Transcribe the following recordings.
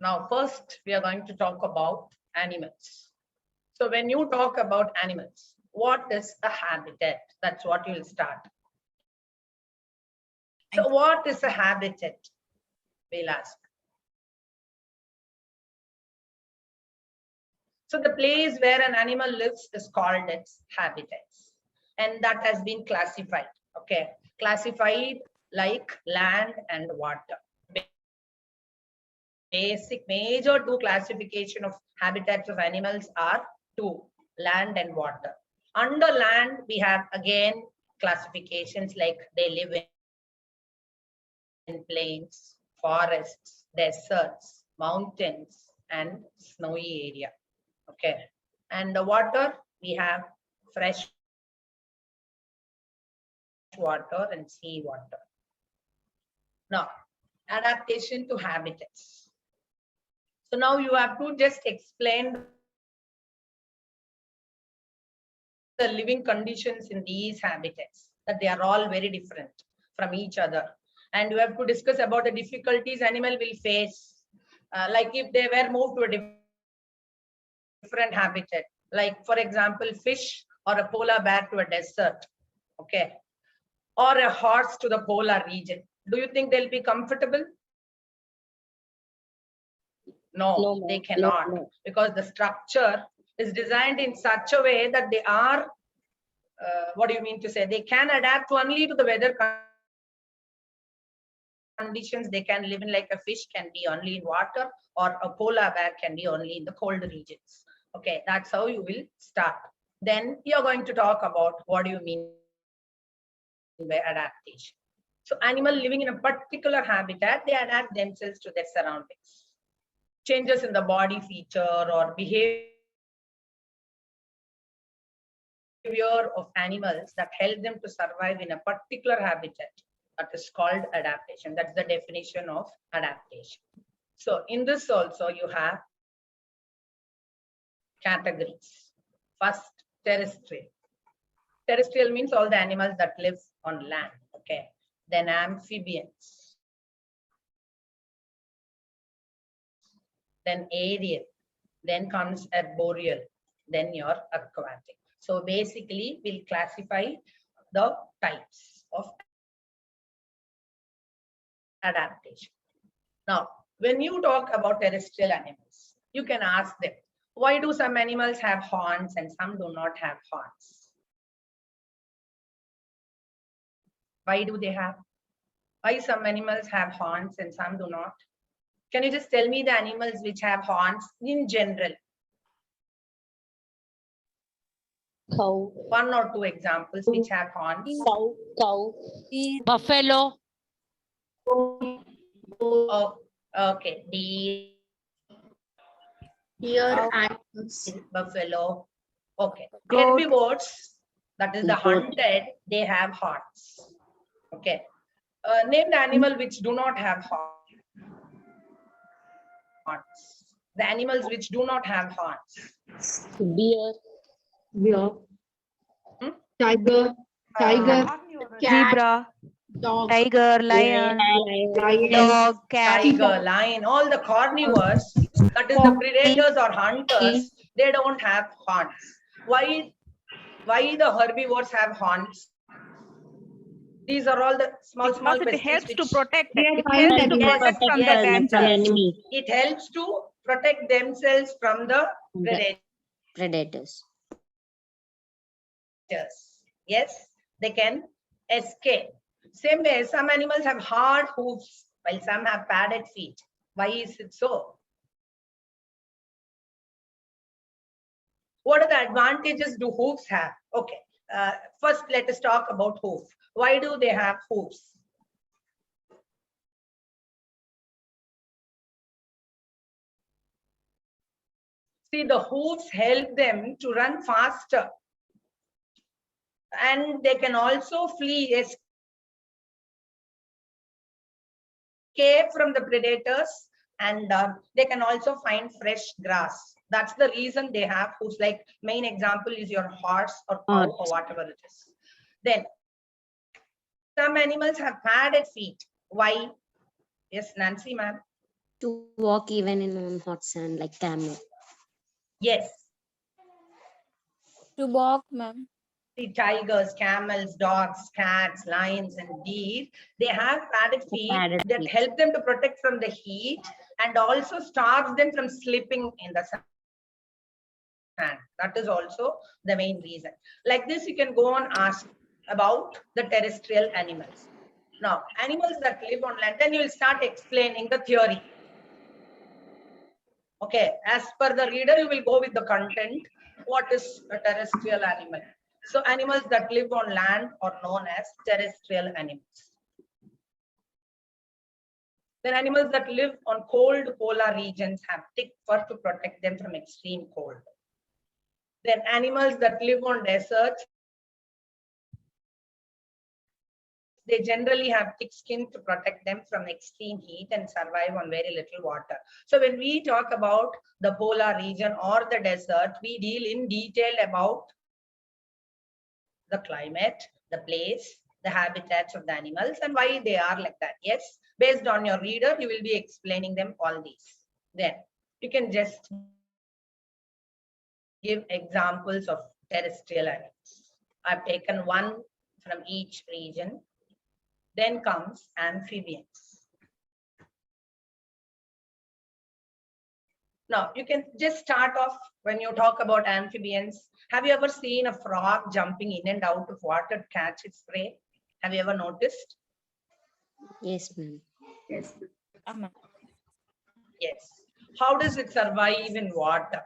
Now, first, we are going to talk about animals. So when you talk about animals, what is a habitat? That's what you'll start. So what is a habitat? We'll ask. So the place where an animal lives is called its habitats. And that has been classified. Okay. Classified like land and water. Basic major two classification of habitats of animals are two, land and water. Under land, we have again classifications like they live in plains, forests, deserts, mountains, and snowy area. Okay. And the water, we have fresh water and sea water. Now, adaptation to habitats. So now you have to just explain the living conditions in these habitats, that they are all very different from each other. And you have to discuss about the difficulties animal will face. Like if they were moved to a different habitat, like for example, fish or a polar bear to a desert, okay, or a horse to the polar region. Do you think they'll be comfortable? No, they cannot, because the structure is designed in such a way that they are, what do you mean to say? They can adapt only to the weather conditions. They can live in, like a fish can be only in water, or a polar bear can be only in the cold regions. Okay, that's how you will start. Then you're going to talk about what do you mean by adaptation. So animal living in a particular habitat, they adapt themselves to their surroundings. Changes in the body feature or behavior of animals that help them to survive in a particular habitat, that is called adaptation. That's the definition of adaptation. So in this also you have categories. First, terrestrial. Terrestrial means all the animals that live on land. Okay. Then amphibians. Then aerial. Then comes arboreal. Then your aquatic. So basically, we'll classify the types of adaptation. Now, when you talk about terrestrial animals, you can ask them, why do some animals have horns and some do not have horns? Why do they have? Why some animals have horns and some do not? Can you just tell me the animals which have horns in general? Cow. One or two examples which have horns. Cow. Buffalo. Oh, okay. Deer and buffalo. Okay. Goat. Herbivores, that is the hunted, they have horns. Okay. Name the animal which do not have horns. The animals which do not have horns. Deer. Tiger. Zebra. Dog. Tiger. Lion. Dog. Cat. Tiger, lion, all the carnivores, that is the predators or hunters, they don't have horns. Why the herbivores have horns? These are all the small Because it questions helps to which protect. It It helps to protect from the danger. It helps to protect themselves from the Predators. Yes, they can escape. Same way, some animals have hard hoofs, while some have padded feet. Why is it so? What are the advantages do hoofs have? Okay, first let us talk about hoof. Why do they have hoofs? See, the hoofs help them to run faster. And they can also flee, escape from the predators, and they can also find fresh grass. That's the reason they have hoofs. Like main example is your horse or cow or whatever it is. Then some animals have padded feet. Why? Yes, Nancy, ma'am. To walk even in on hot sand like camel. Yes. To walk, ma'am. The tigers, camels, dogs, cats, lions, and deer, they have padded feet padded that feet. help them to protect from the heat and also stops them from slipping in the sand. That is also the main reason. Like this, you can go on ask about the terrestrial animals. Now, animals that live on land, then you will start explaining the theory. Okay, as per the reader, you will go with the content. What is a terrestrial animal? So animals that live on land are known as terrestrial animals. Then animals that live on cold polar regions have thick fur to protect them from extreme cold. Then animals that live on deserts, they generally have thick skin to protect them from extreme heat and survive on very little water. So when we talk about the polar region or the desert, we deal in detail about the climate, the place, the habitats of the animals and why they are like that. Yes, based on your reader, you will be explaining them all these. Then you can just give examples of terrestrial animals. I've taken one from each region. Then comes amphibians. Now, you can just start off when you talk about amphibians. Have you ever seen a frog jumping in and out of water to catch its prey? Have you ever noticed? Yes, ma'am. Yes. Ma'am. Yes. How does it survive in water?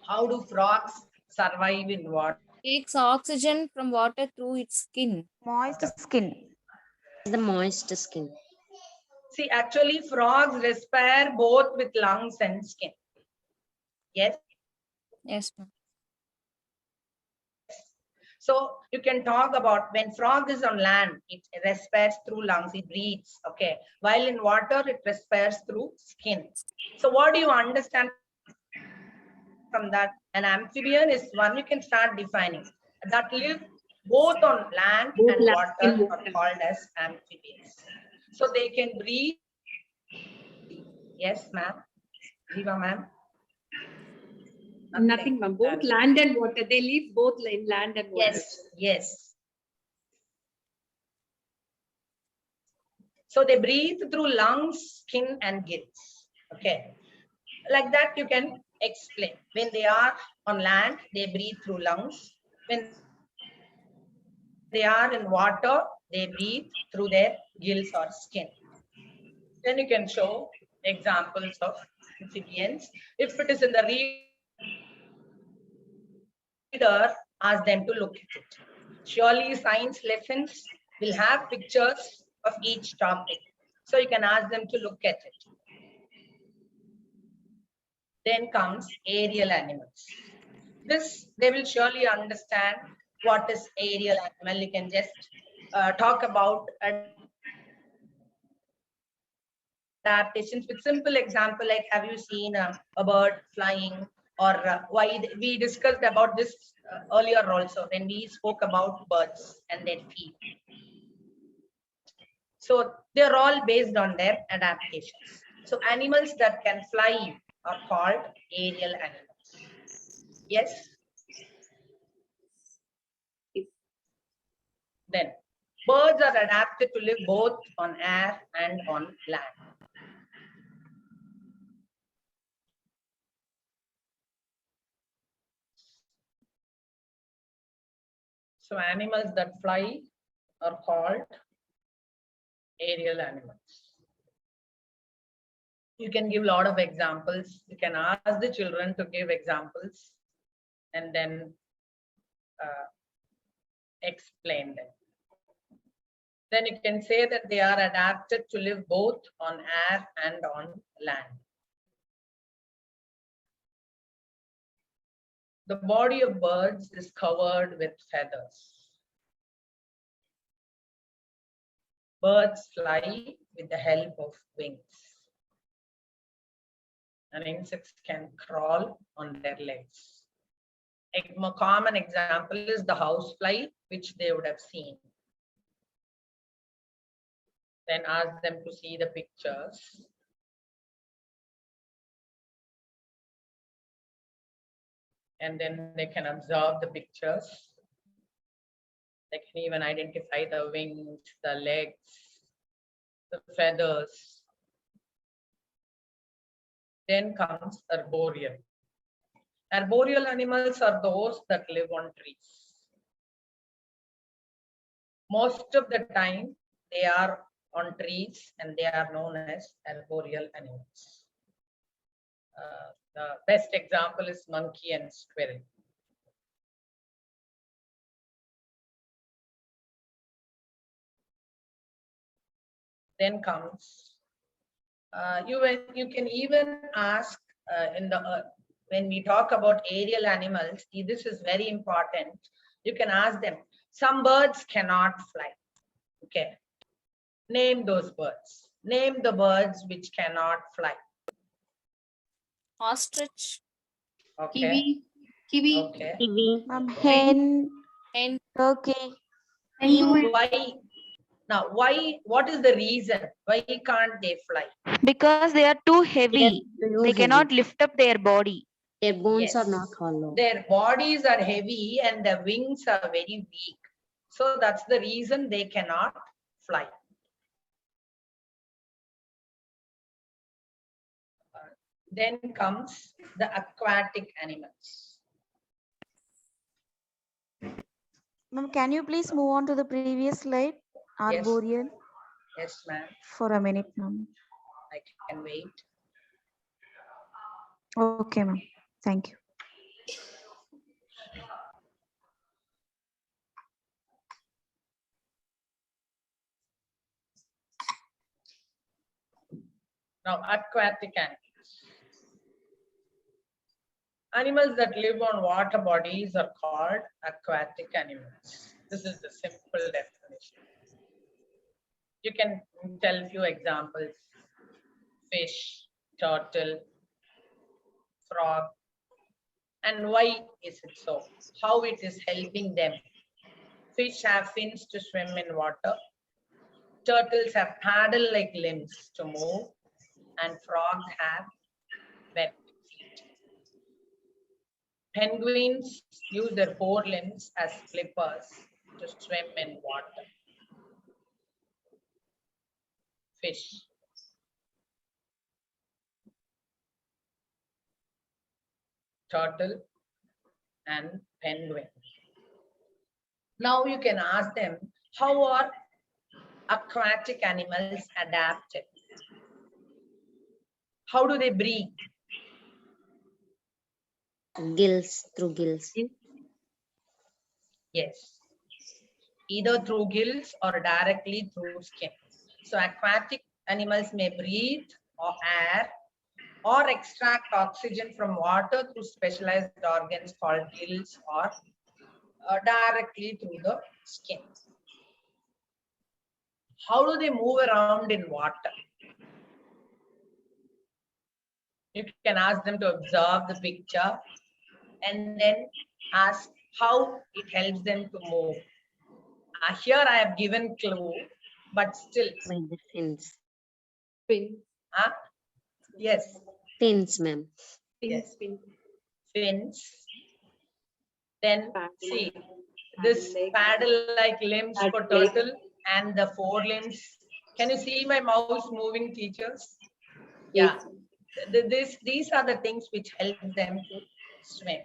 How do frogs survive in water? Takes oxygen from water through its skin. Moist skin. The moist skin. See, actually, frogs respire both with lungs and skin. Yes. Yes, ma'am. So you can talk about when frog is on land, it respires through lungs, it breathes, okay. While in water, it respires through skin. So what do you understand from that? An amphibian is one you can start defining that live both on land and water are called as amphibians. So they can breathe. Yes, ma'am. Jiva, ma'am. Nothing, ma'am. Both land and water. They live both in land and water. Yes, yes. So they breathe through lungs, skin, and gills. Okay. Like that, you can explain. When they are on land, they breathe through lungs. When they are in water, they breathe through their gills or skin. Then you can show examples of amphibians. If it is in the reader, ask them to look at it. Surely science lessons will have pictures of each topic. So you can ask them to look at it. Then comes aerial animals. This, they will surely understand what is aerial animal. You can just talk about adaptations with simple example like have you seen a bird flying or why we discussed about this earlier also when we spoke about birds and their feet. So they're all based on their adaptations. So animals that can fly are called aerial animals. Yes. Then birds are adapted to live both on air and on land. So animals that fly are called aerial animals. You can give a lot of examples. You can ask the children to give examples and then explain them. Then you can say that they are adapted to live both on air and on land. The body of birds is covered with feathers. Birds fly with the help of wings. And insects can crawl on their legs. A more common example is the housefly, which they would have seen. Then ask them to see the pictures. And then they can observe the pictures. They can even identify the wings, the legs, the feathers. Then comes arboreal. Arboreal animals are those that live on trees. Most of the time, they are on trees and they are known as arboreal animals. The best example is monkey and squirrel. Then comes, you can even ask when we talk about aerial animals, this is very important. You can ask them, some birds cannot fly. Okay. Name those birds. Name the birds which cannot fly. Ostrich. Okay. Kiwi. Okay. Kiwi. Hen. Hen. Turkey. Why? Now, why? What is the reason? Why can't they fly? Because they are too heavy. Too They cannot heavy. lift up their body. Their bones are Yes. not hollow. Their bodies are heavy and the wings are very weak. So that's the reason they cannot fly. Then comes the aquatic animals. Ma'am, can you please move on to the previous slide? Yes. Arboreal. Yes, ma'am. For a minute, ma'am. I can wait. Okay, ma'am. Thank you. Now, aquatic animals. Animals that live on water bodies are called aquatic animals. This is the simple definition. You can tell a few examples. Fish, turtle, frog. And why is it so? How it is helping them? Fish have fins to swim in water. Turtles have paddle-like limbs to move. And frogs have webbed feet. Penguins use their forelimbs as flippers to swim in water. Fish. Turtle and penguin. Now you can ask them, how are aquatic animals adapted? How do they breathe? Gills, through gills. Yes. Either through gills or directly through skin. So aquatic animals may breathe or air or extract oxygen from water through specialized organs called gills or directly through the skin. How do they move around in water? You can ask them to observe the picture and then ask how it helps them to move. Here I have given clue, but still. By the fins. Yes. Fins, ma'am. Yes. Fins. Then see this paddle-like limbs for turtle and the forelimbs. Can you see my mouse moving, teachers? Yeah. These are the things which help them to swim.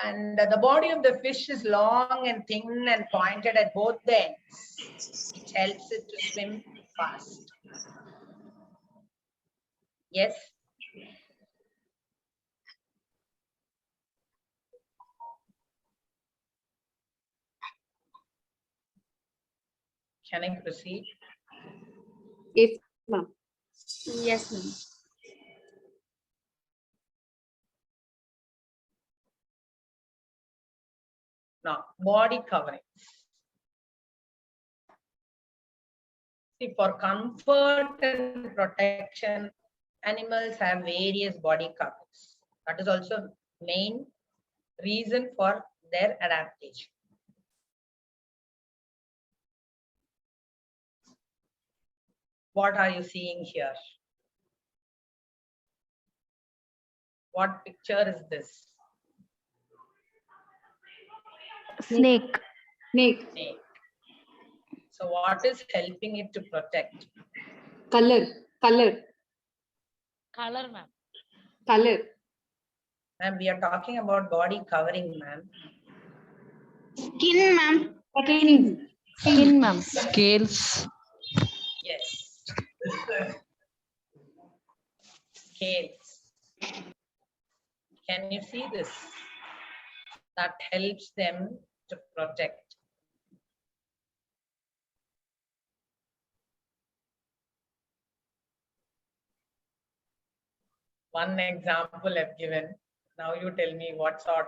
And the body of the fish is long and thin and pointed at both the ends, which helps it to swim fast. Yes. Can I proceed? Yes, ma'am. Yes, ma'am. Now, body coverings. See, for comfort and protection, animals have various body coverings. That is also main reason for their adaptation. What are you seeing here? What picture is this? Snake. Snake. Snake. So what is helping it to protect? Color. Color. Color, ma'am. Color. Ma'am, we are talking about body covering, ma'am. Skin, ma'am. Skin. Skin, ma'am. Scales. Yes. Scales. Can you see this? That helps them to protect. One example I've given. Now you tell me what sort.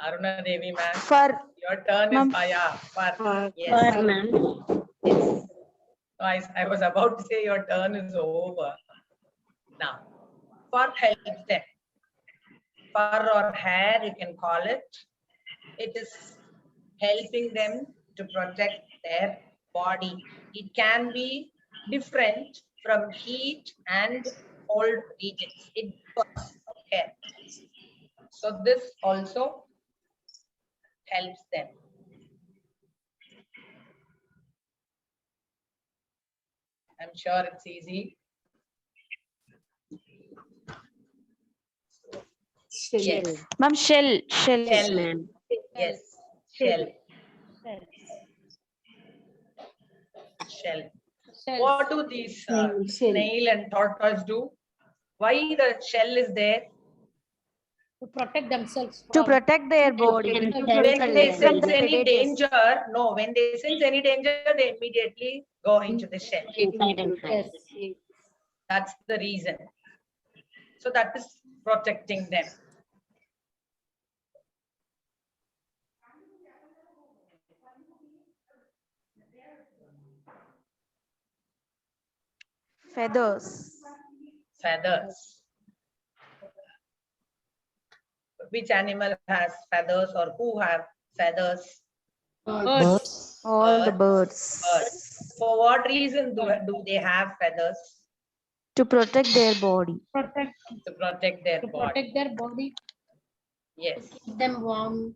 Aruna Devi, ma'am. Fur. Your turn Ma'am. is fire. Fur. Fur. Yes. Fur, ma'am. Yes. So I was about to say your turn is over. Now, fur helps them. Fur or hair, you can call it. It is helping them to protect their body. It can be different from heat and cold regions. It differs. Okay. So this also helps them. I'm sure it's easy. Shell. Yes. Ma'am, shell. Shell. Shell. Ma'am. Yes. Shell. Shell. What do these Shell. snail and tortoise do? Why the shell is there? To protect themselves. To from- protect their body. And To help protect When they them from sense the any predators. danger, no, when they sense any danger, they immediately go into the shell. inside and hide. Yes. That's the reason. So that is protecting them. Feathers. Feathers. Which animal has feathers or who have feathers? Birds. All the Birds. birds. For what reason do they have feathers? To protect their body. Protect. To protect their To body. protect their body. Yes. Keep them warm.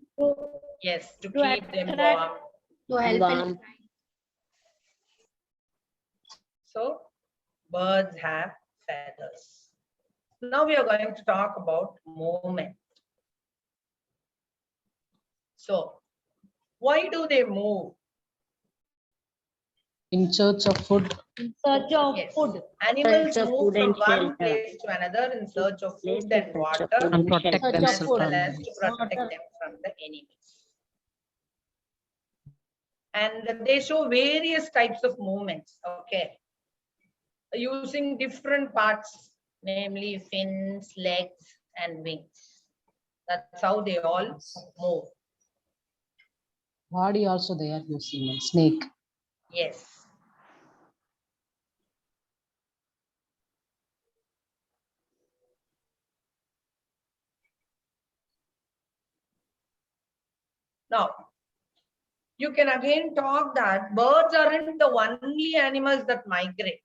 Yes, to To keep them attract- warm. To help Warm. in So birds have feathers. Now we are going to talk about movement. So why do they move? In search of food. in search of Yes. food. Animals Search of move food from and one shelter. place to another in search of Place food to and search of water, food And protect Search of as themselves food. well from as to protect Water. them from the enemies. And they show various types of movements, okay, using different parts, namely fins, legs, and wings. That's how they all move. Body also they are using a snake. Yes. Now, you can again talk that birds aren't the only animals that migrate.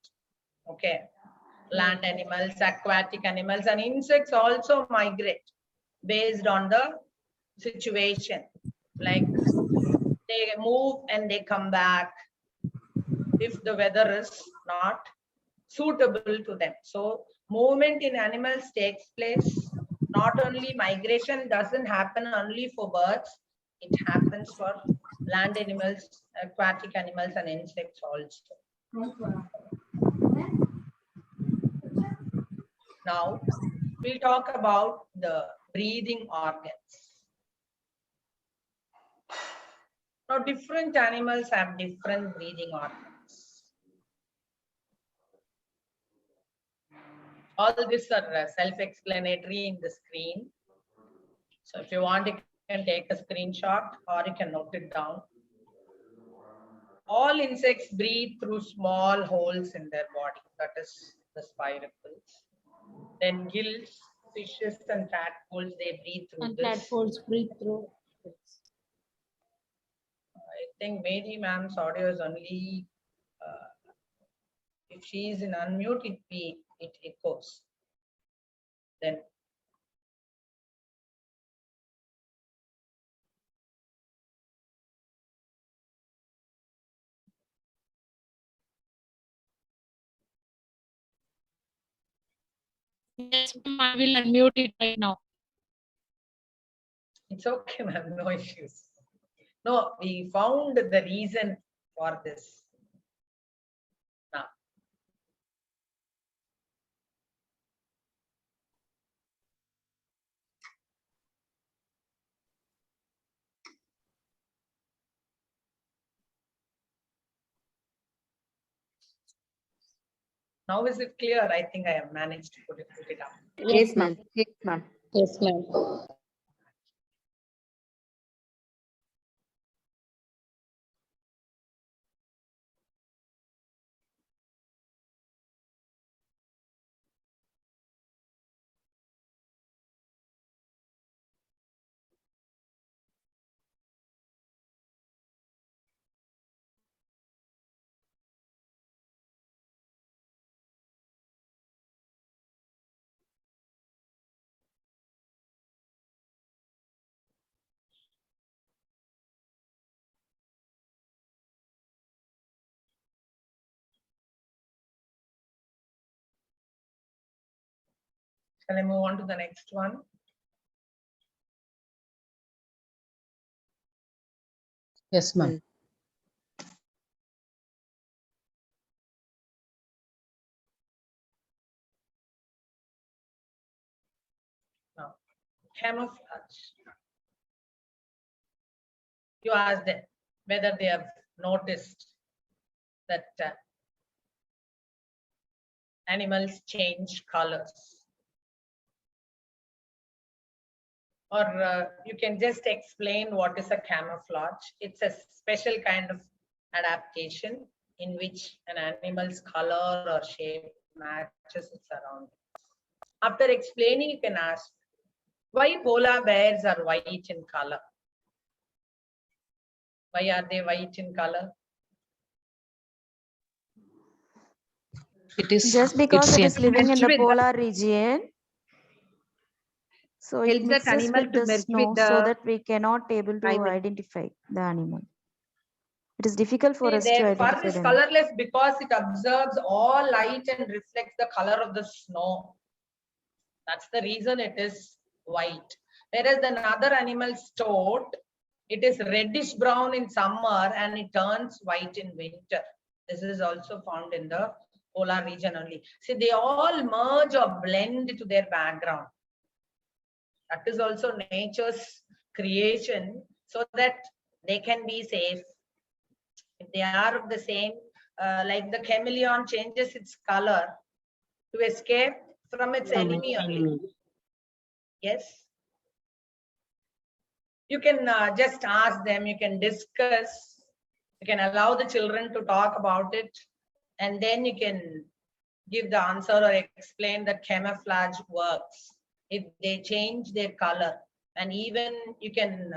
Okay. Land animals, aquatic animals, and insects also migrate based on the situation. Like they move and they come back if the weather is not suitable to them. So movement in animals takes place. Not only migration doesn't happen only for birds, it happens for land animals, aquatic animals, and insects also. Now we'll talk about the breathing organs. Now different animals have different breathing organs. All these are self-explanatory in the screen. So if you want, you can take a screenshot or you can note it down. All insects breathe through small holes in their body, that is the spiracles. Then gills, fishes and tadpoles, they breathe through And this. tadpoles breathe through. I think Mary ma'am's audio is only If she is in unmute, it echoes. Then Yes, ma'am, I will unmute it right now. it's okay, ma'am. No issues. No, we found the reason for this. Now, now is it clear? I think I have managed to put it up. Yes, ma'am. Yes, ma'am. Yes, ma'am. Shall I move on to the next one? Yes, ma'am. Now, camouflage. You ask them whether they have noticed that animals change colors. Or you can just explain what is a camouflage. It's a special kind of adaptation in which an animal's color or shape matches its surroundings. After explaining, you can ask, why polar bears are white in color? Why are they white in color? It is. Just because it it's is living in Meshed the with the- polar region. So it Helps that mixes animal with to the merge snow with so the that we cannot able to climate. identify the animal. It is difficult for See, us to their fur identify is them. colorless because it absorbs all light and reflects the color of the snow. That's the reason it is white. Whereas another animal's toad, it is reddish brown in summer and it turns white in winter. This is also found in the polar region only. See, they all merge or blend to their background. That is also nature's creation so that they can be safe. If they are of the same, like the chameleon changes its color to escape from its enemy only. Yes. You can just ask them, you can discuss, you can allow the children to talk about it, and then you can give the answer or explain that camouflage works. If they change their color, and even you can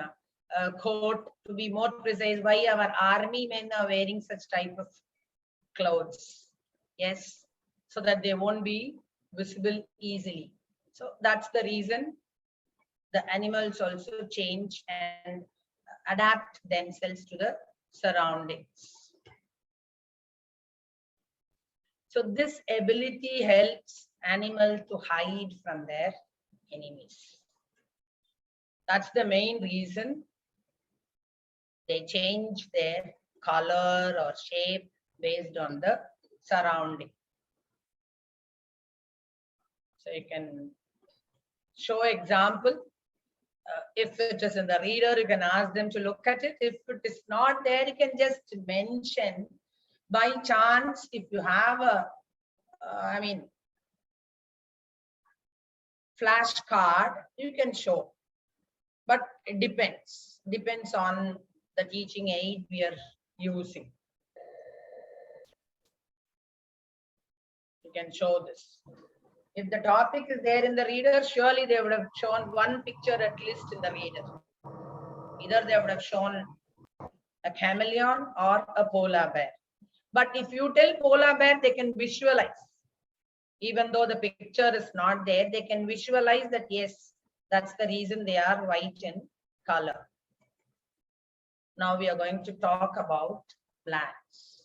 quote to be more precise why our army men are wearing such type of clothes. Yes, so that they won't be visible easily. So that's the reason the animals also change and adapt themselves to the surroundings. So this ability helps animals to hide from their enemies. That's the main reason they change their color or shape based on the surrounding. So you can show example. If it is in the reader, you can ask them to look at it. If it is not there, you can just mention by chance if you have a, flashcard, you can show. But it depends on the teaching aid we are using. You can show this. If the topic is there in the reader, surely they would have shown one picture at least in the reader. Either they would have shown a chameleon or a polar bear. But if you tell polar bear, they can visualize. Even though the picture is not there, they can visualize that, yes, that's the reason they are white in color. Now we are going to talk about plants.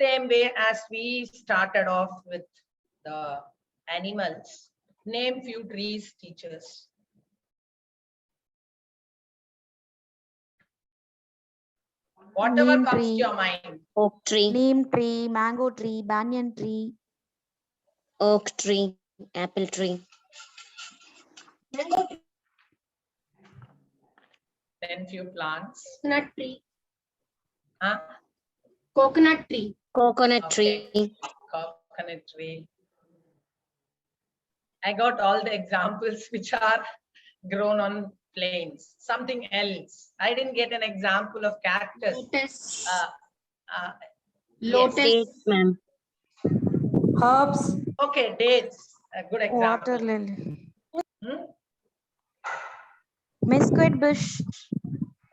Same way as we started off with the animals. Name few trees, teachers. Whatever Neem comes to tree. your mind. Oak tree, Neem tree, mango tree, banyan tree, oak tree, apple tree, Then few plants. Coconut tree. Huh? Coconut tree. coconut Okay. tree, Coconut tree. I got all the examples which are grown on plains. Something else. I didn't get an example of cactus. Lotus. Yes. Lotus. dates, ma'am. Herbs. Okay, dates. A good water example. lily, Hmm? mesquite bush,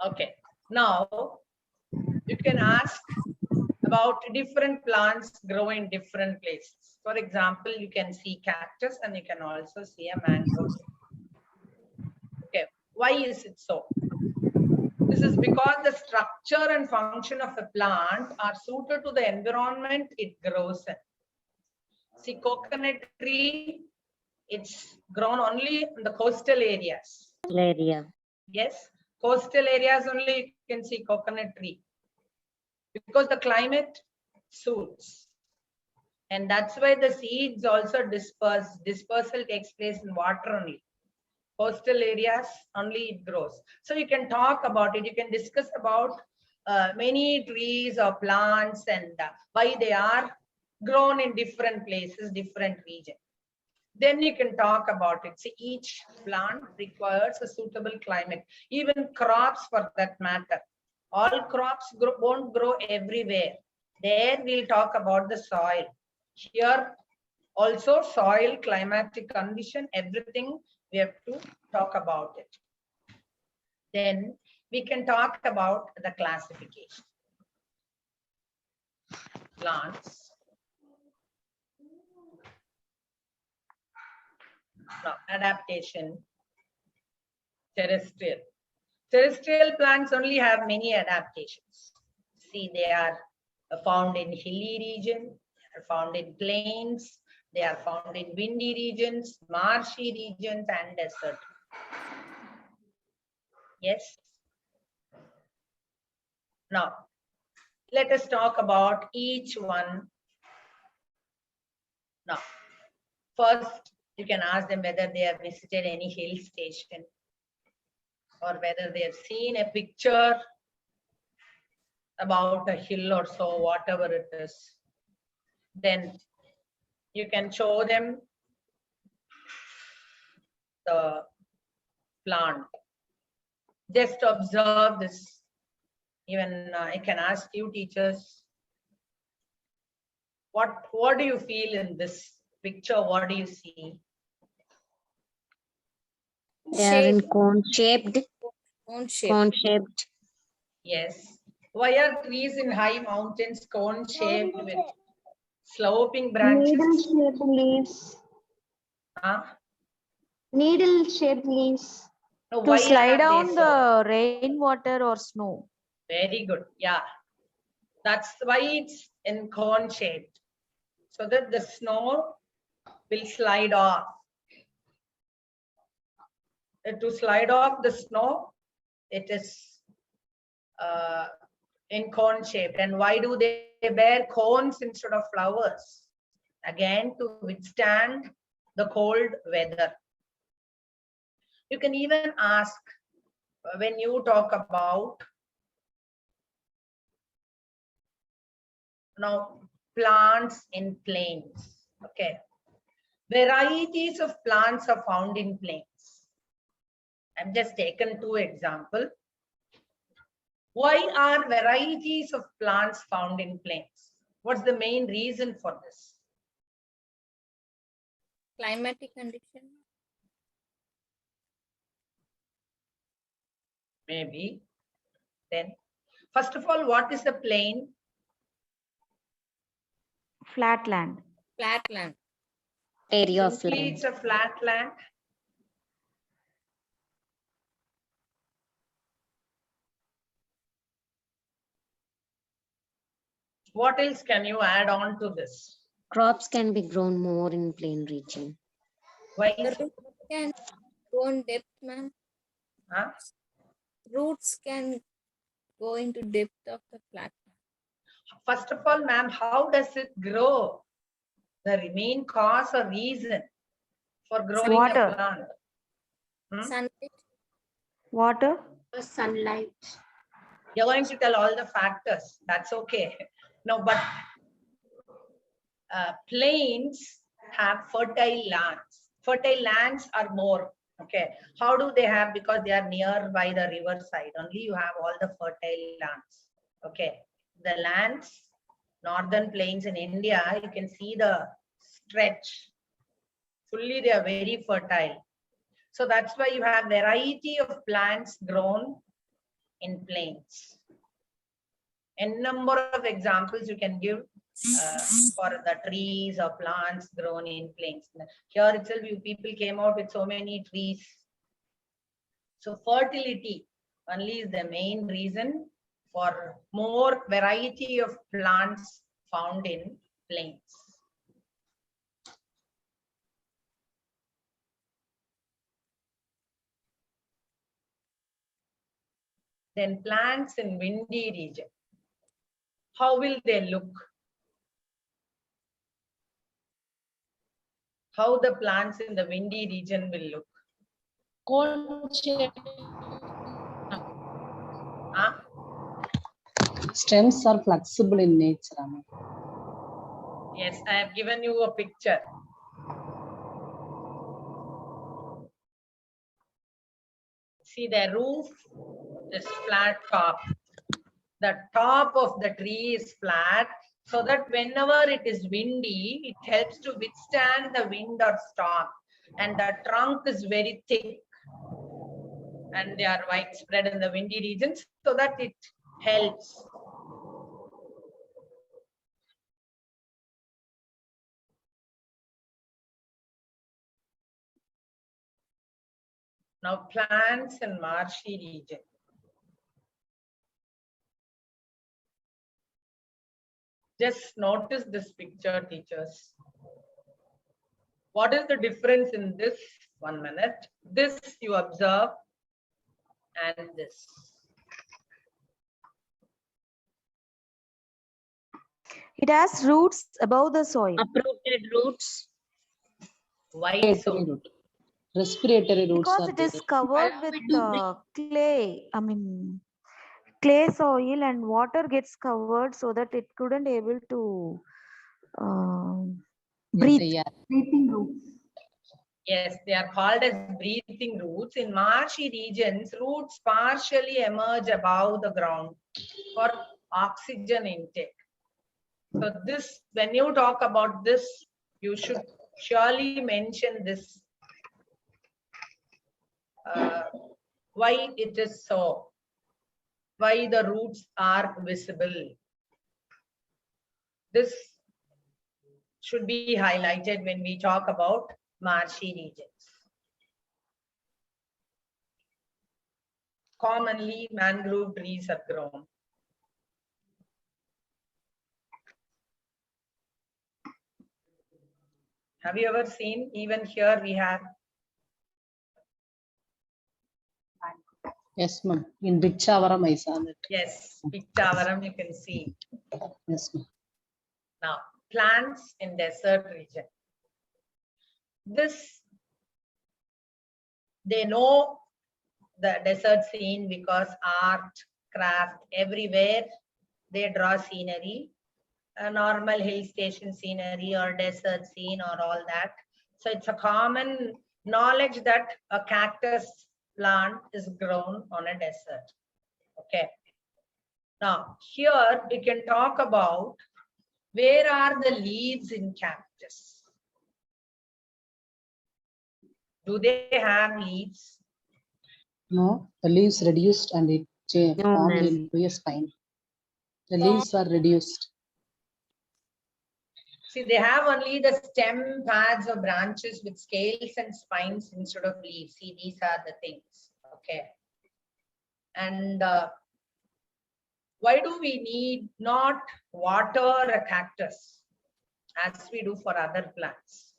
Okay. Now you can ask about different plants grow in different places. For example, you can see cactus and you can also see a mango. Okay. Why is it so? This is because the structure and function of a plant are suited to the environment it grows in. See, coconut tree, it's grown only in the coastal areas. Area. Yes, coastal areas only you can see coconut tree because the climate suits. And that's why the seeds also disperse. Dispersal takes place in water only. Coastal areas only it grows. So you can talk about it. You can discuss about many trees or plants and why they are grown in different places, different regions. Then you can talk about it. See, each plant requires a suitable climate. Even crops for that matter. All crops won't grow everywhere. There we'll talk about the soil. Here also soil, climatic condition, everything we have to talk about it. Then we can talk about the classification. Plants. Now, adaptation. Terrestrial. Terrestrial plants only have many adaptations. See, they are found in hilly region, they are found in plains, they are found in windy regions, marshy regions, and desert. Yes. Now, let us talk about each one. Now, first, you can ask them whether they have visited any hill station or whether they have seen a picture about a hill or so, whatever it is. Then you can show them the plant. Just observe this. Even I can ask you teachers, what do you feel in this picture? What do you see? They are in Shape. cone shaped, Cone shape. cone shaped. Yes. Why are trees in high mountains cone shaped with sloping branches? Needle-shaped leaves. Huh? Needle-shaped leaves. No, to why slide are they down so? the rainwater or snow. Very good. Yeah. That's why it's in cone shaped. So that the snow will slide off. To slide off the snow, it is in cone shaped. And why do they bear cones instead of flowers? Again, to withstand the cold weather. You can even ask when you talk about now plants in plains. Okay. Varieties of plants are found in plains. I've just taken two examples. Why are varieties of plants found in plains? What's the main reason for this? Climatic condition. Maybe. Then First of all, what is a plain? Flat land. Flat land. Area of Simply, land. it's a flat land. What else can you add on to this? Crops can be grown more in plain region. Why? The roots can go in depth, ma'am. Huh? Roots can go into depth of the flat land. First of all, ma'am, how does it grow? The main cause or reason for growing Water. a plant? Hmm? Sunlight. Water. Sunlight. You're going to tell all the factors. That's okay. No, but plains have fertile lands. Fertile lands are more. Okay. How do they have? Because they are nearby the riverside. Only you have all the fertile lands. Okay. The lands, northern plains in India, you can see the stretch. Fully, they are very fertile. So that's why you have variety of plants grown in plains. A number of examples you can give for the trees or plants grown in plains. Here itself, you people came out with so many trees. So fertility only is the main reason for more variety of plants found in plains. Then plants in windy region. How will they look? How the plants in the windy region will look? Cone shape. Huh? Stems are flexible in nature. Amma. Yes, I have given you a picture. See the roof, this flat top. The top of the tree is flat, so that whenever it is windy, it helps to withstand the wind or storm. And the trunk is very thick, and they are widespread in the windy regions, so that it helps. Now, plants in marshy region. Just notice this picture, teachers. What is the difference in this? 1 minute. This you observe, and this. It has roots above the soil. Uprooted roots. Why so? Respiratory roots Because are it is there. covered with clay. I mean, clay soil and water gets covered so that it couldn't able to breathe. Yeah. Breathing roots. Yes, they are called as breathing roots. In marshy regions, roots partially emerge above the ground for oxygen intake. So this, when you talk about this, you should surely mention this. Why it is so? Why the roots are visible? This should be highlighted when we talk about marshy regions. Commonly, mangrove trees are grown. Have you ever seen, even here we have? Yes, ma'am. In Bichavaram, I saw that. Yes, Pichavaram you can see. Yes, ma'am. Now, plants in desert region. This, they know the desert scene because art, craft, everywhere they draw scenery, a normal hill station scenery or desert scene or all that. So it's a common knowledge that a cactus plant is grown on a desert. Okay. Now, here we can talk about where are the leaves in cactus. Do they have leaves? No, the leaves reduced and it No, formed ma'am. into a spine. The leaves are reduced. See, they have only the stem, pads or branches with scales and spines instead of leaves. See, these are the things. Okay. And why do we need not water a cactus as we do for other plants?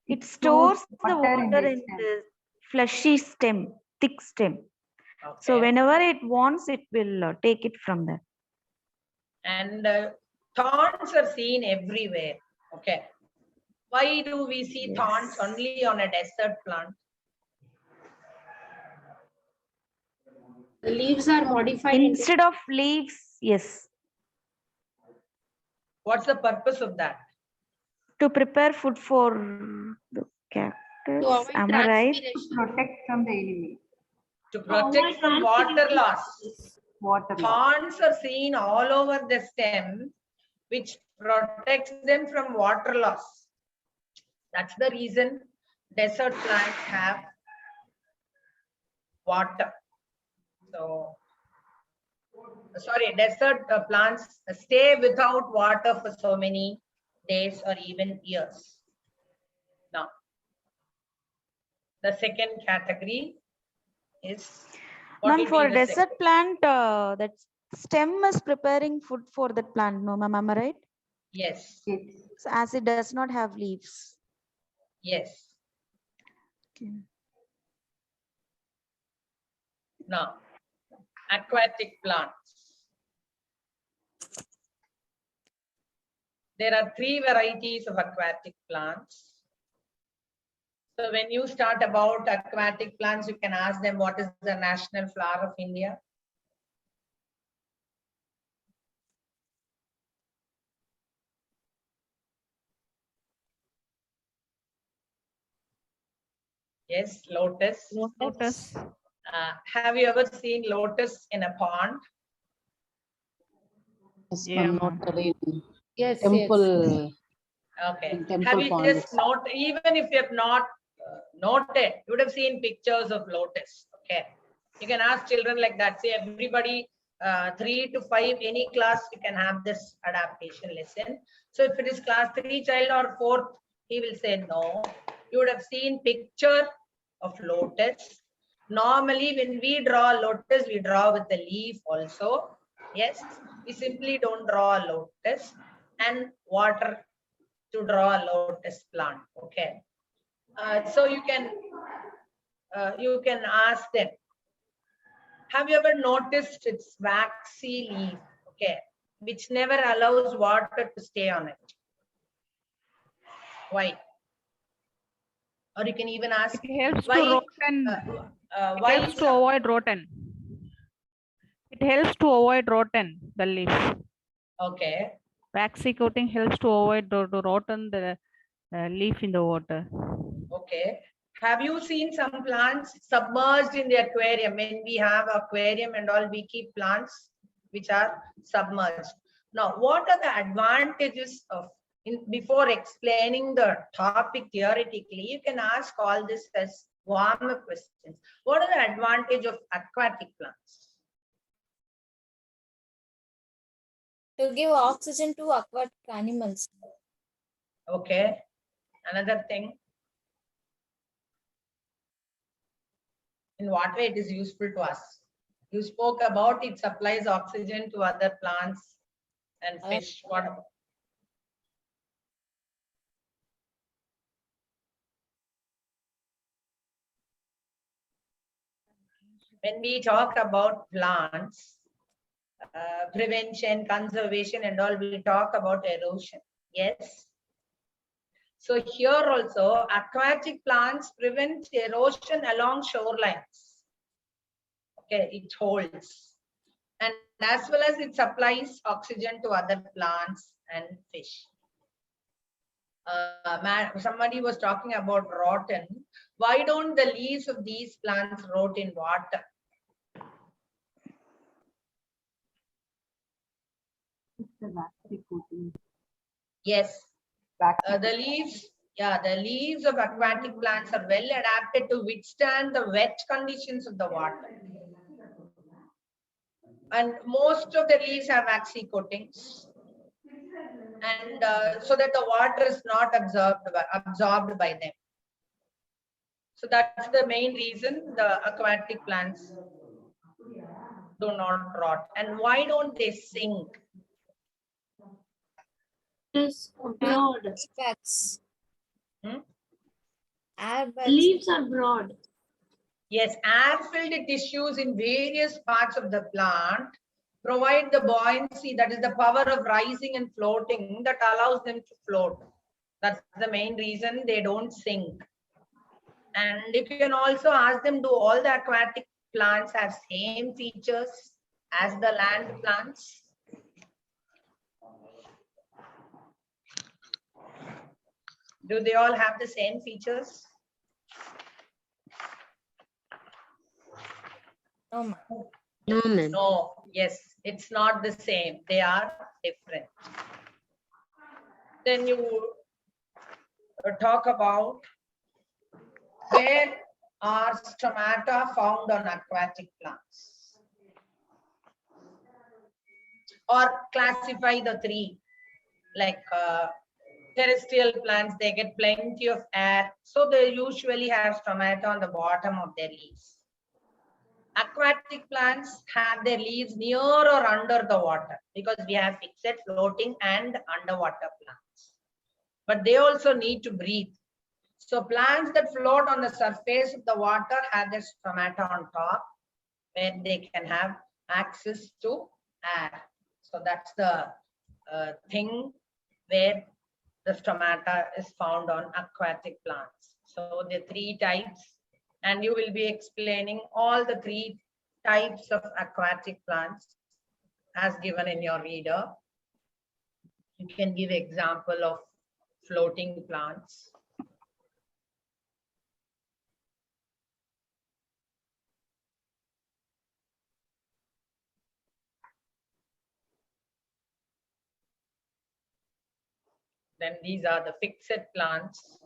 It stores the water in water the in stem. the fleshy stem, thick stem. So Okay. whenever it wants, it will take it from there. And thorns are seen everywhere. Okay. Why do we see thorns Yes. only on a desert plant? The leaves are modified into Instead of leaves, yes, What's the purpose of that? to prepare food for the to cactus. avoid Am I right? transpiration. Protect from the enemy. To protect from water loss. Water loss. Thorns are seen all over the stem, which protects them from water loss. That's the reason desert plants have water. So, sorry, desert plants stay without water for so many days or even years. Now, the second category is what Ma'am, will for be the second? desert plant, that stem is preparing food for that plant. No, ma'am, am I right? Yes, So as it does not have leaves. yes. Okay. Now, aquatic plants. There are 3 varieties of aquatic plants. So when you start about aquatic plants, you can ask them what is the national flower of India? Yes, lotus. Lotus. Have you ever seen lotus in a pond? Yes, Yeah, ma'am, ma'am. not really. Yes, Temple. Okay. In temple Have you pond, just yes. noted, even if you have not noted, you would have seen pictures of lotus. Okay. You can ask children like that. Say everybody 3 to 5, any class, you can have this adaptation lesson. So if it is class 3 child or 4th, he will say no. You would have seen picture of lotus. Normally, when we draw lotus, we draw with the leaf also. Yes, we simply don't draw a lotus and water to draw a lotus plant. Okay. So you can ask them. Have you ever noticed its waxy leaf? Okay, which never allows water to stay on it. Why? Or you can even ask It helps why. to rotten. It Why? helps to avoid rotten. It helps to avoid rotten the leaf. Okay. Waxy coating helps to avoid to rotten the leaf in the water. Okay. Have you seen some plants submerged in the aquarium? When we have aquarium and all, we keep plants which are submerged. Now, what are the advantages of, before explaining the topic theoretically, you can ask all this as warm-up questions. What are the advantage of aquatic plants? To give oxygen to aquatic animals. Okay. Another thing. In what way it is useful to us? You spoke about it supplies oxygen to other plants and fish. What about? When we talk about plants, prevention, conservation, and all, we talk about erosion. Yes. So here also, aquatic plants prevent erosion along shorelines. Okay, it holds. And as well as it supplies oxygen to other plants and fish. Somebody was talking about rotten. Why don't the leaves of these plants rot in water? Yes. The leaves of aquatic plants are well adapted to withstand the wet conditions of the water. And most of the leaves have waxy coatings. And so that the water is not absorbed by them. So that's the main reason the aquatic plants do not rot. And why don't they sink? Is broad. Wax. Hmm? Air The bags. leaves are broad. Yes, air-filled tissues in various parts of the plant provide the buoyancy, that is the power of rising and floating, that allows them to float. That's the main reason they don't sink. And you can also ask them, do all the aquatic plants have same features as the land plants? Do they all have the same features? No, ma'am. No, ma'am. No, yes, it's not the same. They are different. Then you talk about where are stomata found on aquatic plants? Or classify the three, like terrestrial plants, they get plenty of air, so they usually have stomata on the bottom of their leaves. Aquatic plants have their leaves near or under the water, because we have fixed, floating and underwater plants. But they also need to breathe. So plants that float on the surface of the water have their stomata on top, where they can have access to air. So that's the thing where the stomata is found on aquatic plants. So the three types, and you will be explaining all the three types of aquatic plants as given in your reader. You can give example of floating plants. Then these are the fixed plants.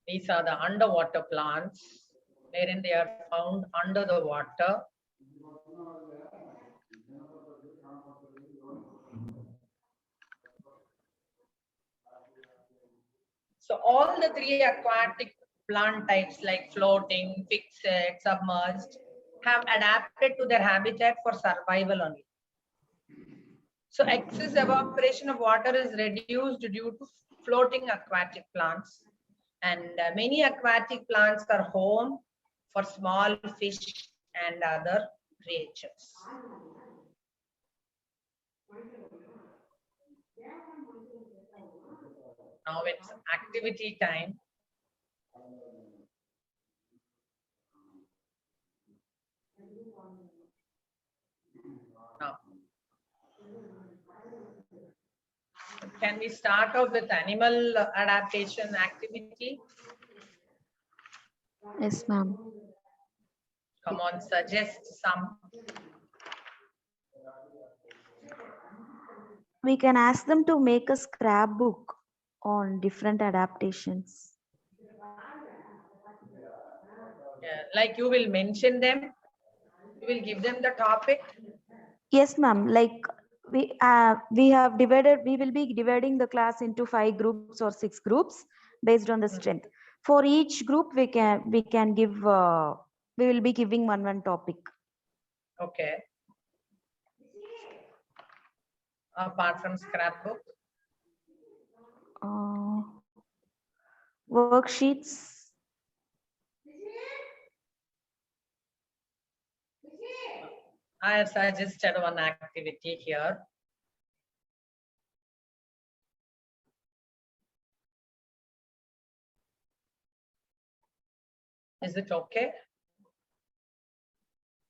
These are the underwater plants, wherein they are found under the water. So all the three aquatic plant types like floating, fixed, submerged have adapted to their habitat for survival only. So excess evaporation of water is reduced due to floating aquatic plants. And many aquatic plants are home for small fish and other creatures. Now it's activity time. Now, can we start off with animal adaptation activity? Yes, ma'am. Come on, suggest some. We can ask them to make a scrapbook on different adaptations. Like you will mention them, you will give them the topic. Yes, ma'am. Like we have divided, we will be dividing the class into 5 groups or 6 groups based on the strength. For each group, we can give we will be giving one topic. Okay. Apart from scrapbook. Worksheets. I have suggested one activity here. Is it okay?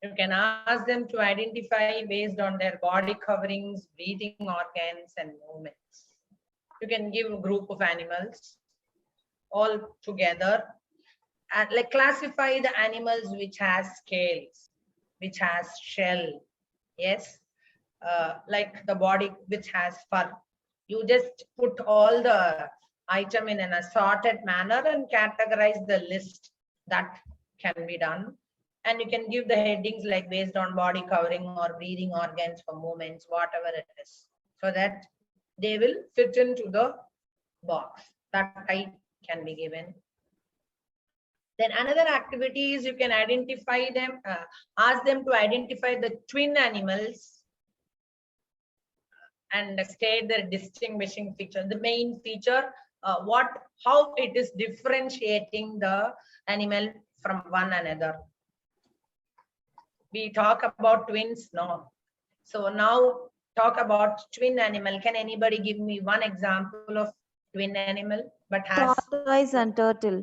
You can ask them to identify based on their body coverings, breathing organs, and movements. You can give a group of animals all together and like classify the animals which has scales, which has shell. Yes. like the body which has fur. You just put all the item in an assorted manner and categorize the list. That can be done. And you can give the headings like based on body covering or breathing organs for movements, whatever it is, so that they will fit into the box. That type can be given. Then another activity is you can identify them, ask them to identify the twin animals and state their distinguishing feature. The main feature, how it is differentiating the animal from one another. We talk about twins now. So now talk about twin animal. Can anybody give me one example of twin animal but has Tortoise and turtle.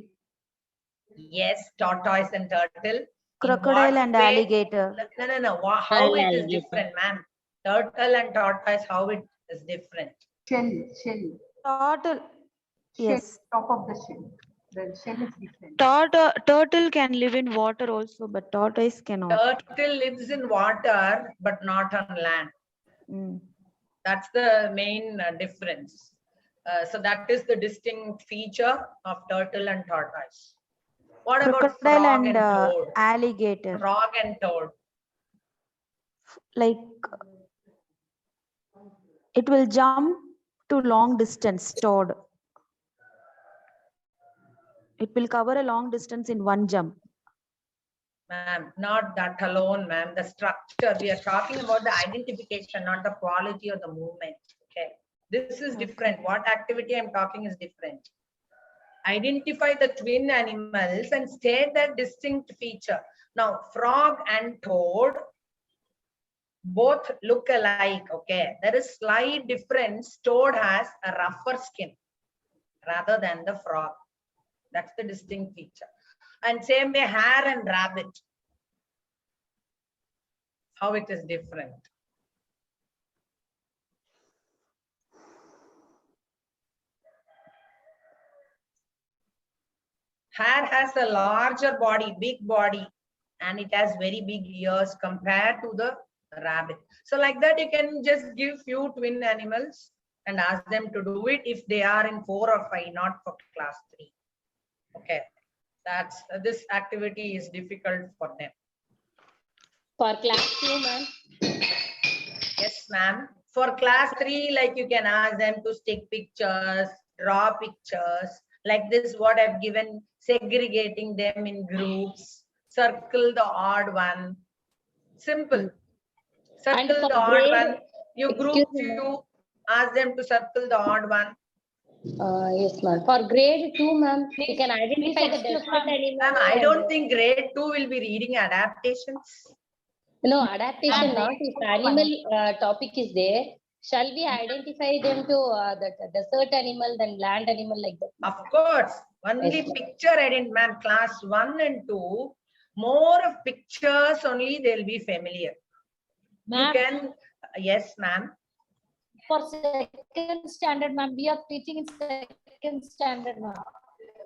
yes, tortoise and turtle. In Crocodile what and way? alligator. No. How it is Alligator. different, ma'am? Turtle and tortoise, how it is different? Shell. Turtle. Yes. Top of the shell. The shell is different. Turtle can live in water also, but tortoise cannot. Turtle lives in water but not on land. Mm. That's the main difference. So that is the distinct feature of turtle and tortoise. What about Crocodile frog and and toad? alligator. Frog and toad. Like it will jump to long distance. Toad. It will cover a long distance in one jump. Ma'am, not that alone, ma'am. The structure, we are talking about the identification, not the quality of the movement. Okay. This is different. What activity I'm talking is different. Identify the twin animals and state their distinct feature. Now, frog and toad both look alike. Okay. There is slight difference. Toad has a rougher skin rather than the frog. That's the distinct feature. And same way, hare and rabbit. How it is different. Hare has a larger body, big body, and it has very big ears compared to the rabbit. So like that, you can just give few twin animals and ask them to do it if they are in 4 or 5, not for class 3. Okay. That's this activity is difficult for them. For class 2, ma'am. Yes, ma'am. For class 3, like you can ask them to stick pictures, draw pictures, like this, what I've given, segregating them in groups, circle the odd one. Simple. Circle for the odd grade- one. You group Excuse me, few, ask them to circle the odd one. Yes, ma'am. For grade 2, ma'am, you can identify the desert animal. Ma'am, I don't think grade 2 will be reading adaptations. No, adaptation not. If animal topic is there, shall we identify them to the desert animal, then land animal like that? Of course, only Yes, ma'am. picture edit, ma'am. Class 1 and 2, more of pictures only they'll be familiar. You Ma'am, can, yes, ma'am. for second standard, ma'am, we are teaching in second standard, ma'am.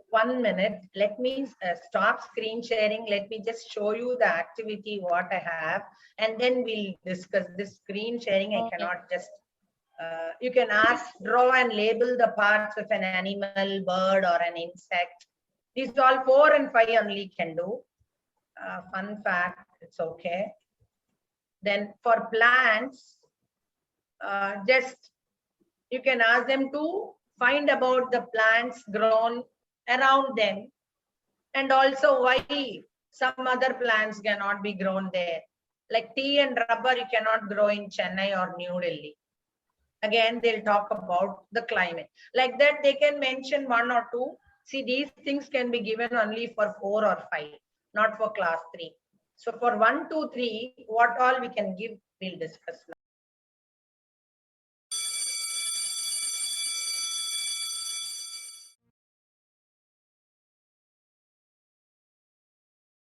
1 minute. Let me stop screen sharing. Let me just show you the activity what I have, and then we'll discuss this screen sharing. I cannot just. You can ask, draw and label the parts of an animal, bird, or an insect. These all 4 and 5 only can do. Fun fact, it's okay. Then for plants, just you can ask them to find about the plants grown around them, and also why some other plants cannot be grown there. Like tea and rubber, you cannot grow in Chennai or New Delhi. Again, they'll talk about the climate. Like that, they can mention 1 or 2. See, these things can be given only for 4 or 5, not for class 3. So for 1, 2, 3, what all we can give, we'll discuss now.